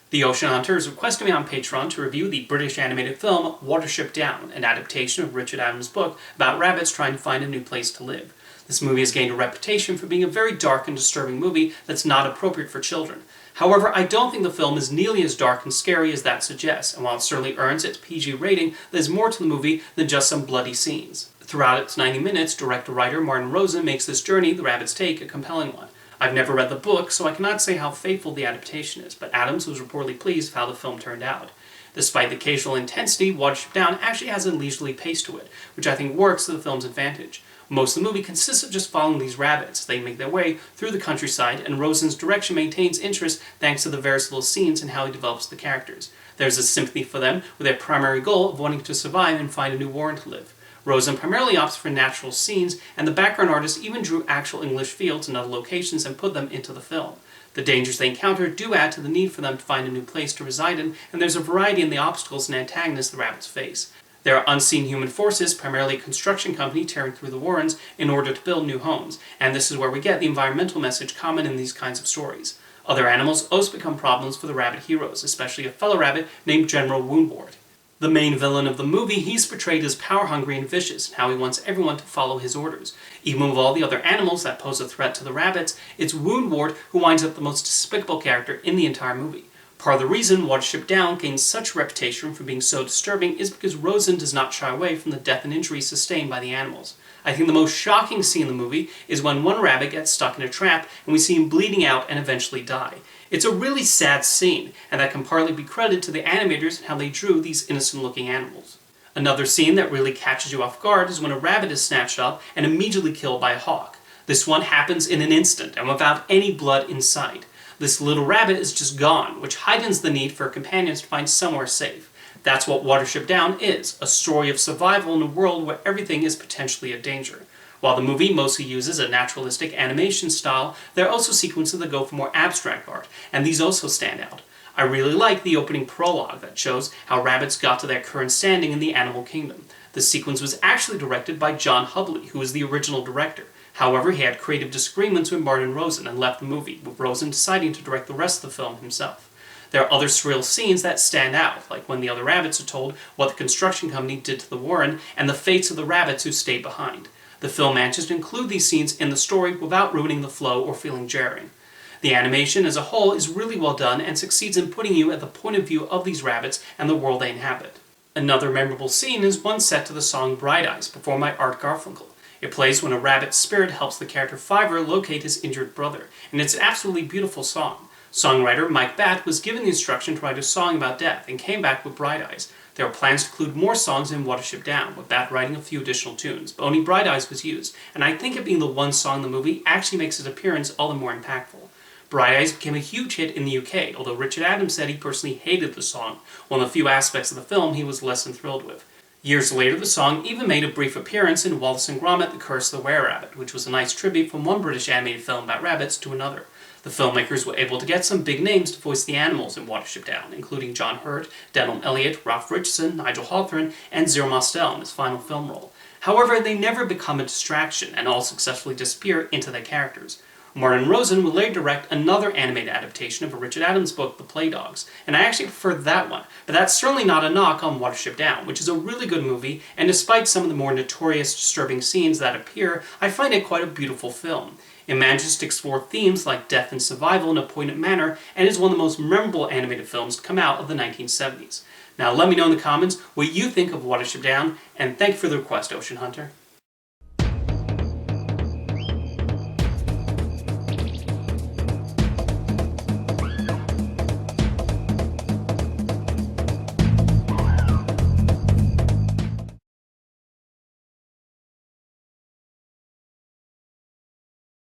The Ocean Hunter has requested me on Patreon to review the British animated film Watership Down, an adaptation of Richard Adams' book about rabbits trying to find a new place to live. This movie has gained a reputation for being a very dark and disturbing movie that's not appropriate for children. However, I don't think the film is nearly as dark and scary as that suggests, and while it certainly earns its PG rating, there's more to the movie than just some bloody scenes. Throughout its 90 minutes, director-writer Martin Rosen makes this journey the rabbits take a compelling one. I've never read the book, so I cannot say how faithful the adaptation is, but Adams was reportedly pleased with how the film turned out. Despite the occasional intensity, Watership Down actually has a leisurely pace to it, which I think works to the film's advantage. Most of the movie consists of just following these rabbits. They make their way through the countryside, and Rosen's direction maintains interest thanks to the various little scenes and how he develops the characters. There's a sympathy for them, with their primary goal of wanting to survive and find a new warren to live. Rosen primarily opts for natural scenes, and the background artist even drew actual English fields and other locations and put them into the film. The dangers they encounter do add to the need for them to find a new place to reside in, and there's a variety in the obstacles and antagonists the rabbits face. There are unseen human forces, primarily a construction company tearing through the warrens in order to build new homes, and this is where we get the environmental message common in these kinds of stories. Other animals also become problems for the rabbit heroes, especially a fellow rabbit named General Woundwort. The main villain of the movie, he's portrayed as power-hungry and vicious, and how he wants everyone to follow his orders. Even with all the other animals that pose a threat to the rabbits, it's Woundwort who winds up the most despicable character in the entire movie. Part of the reason Watership Down gains such a reputation for being so disturbing is because Rosen does not shy away from the death and injuries sustained by the animals. I think the most shocking scene in the movie is when one rabbit gets stuck in a trap and we see him bleeding out and eventually die. It's a really sad scene, and that can partly be credited to the animators and how they drew these innocent-looking animals. Another scene that really catches you off guard is when a rabbit is snatched up and immediately killed by a hawk. This one happens in an instant and without any blood in sight. This little rabbit is just gone, which heightens the need for companions to find somewhere safe. That's what Watership Down is, a story of survival in a world where everything is potentially a danger. While the movie mostly uses a naturalistic animation style, there are also sequences that go for more abstract art, and these also stand out. I really like the opening prologue that shows how rabbits got to their current standing in the animal kingdom. This sequence was actually directed by John Hubley, who was the original director. However, he had creative disagreements with Martin Rosen and left the movie, with Rosen deciding to direct the rest of the film himself. There are other surreal scenes that stand out, like when the other rabbits are told what the construction company did to the warren and the fates of the rabbits who stayed behind. The film manages to include these scenes in the story without ruining the flow or feeling jarring. The animation as a whole is really well done and succeeds in putting you at the point of view of these rabbits and the world they inhabit. Another memorable scene is one set to the song Bright Eyes, performed by Art Garfunkel. It plays when a rabbit's spirit helps the character Fiver locate his injured brother, and it's an absolutely beautiful song. Songwriter Mike Batt was given the instruction to write a song about death and came back with Bright Eyes. There are plans to include more songs in Watership Down, with Batt writing a few additional tunes, but only Bright Eyes was used, and I think it being the one song in the movie actually makes its appearance all the more impactful. Bright Eyes became a huge hit in the UK, although Richard Adams said he personally hated the song, one of the few aspects of the film he was less than thrilled with. Years later, the song even made a brief appearance in Wallace and Gromit: The Curse of the Were-Rabbit, which was a nice tribute from one British animated film about rabbits to another. The filmmakers were able to get some big names to voice the animals in Watership Down, including John Hurt, Denholm Elliott, Ralph Richardson, Nigel Hawthorne, and Zero Mostel in his final film role. However, they never become a distraction, and all successfully disappear into their characters. Martin Rosen would later direct another animated adaptation of a Richard Adams book, The Play Dogs, and I actually preferred that one, but that's certainly not a knock on Watership Down, which is a really good movie, and despite some of the more notorious disturbing scenes that appear, I find it quite a beautiful film. It manages to explore themes like death and survival in a poignant manner, and is one of the most memorable animated films to come out of the 1970s. Now let me know in the comments what you think of Watership Down, and thank you for the request, Ocean Hunter.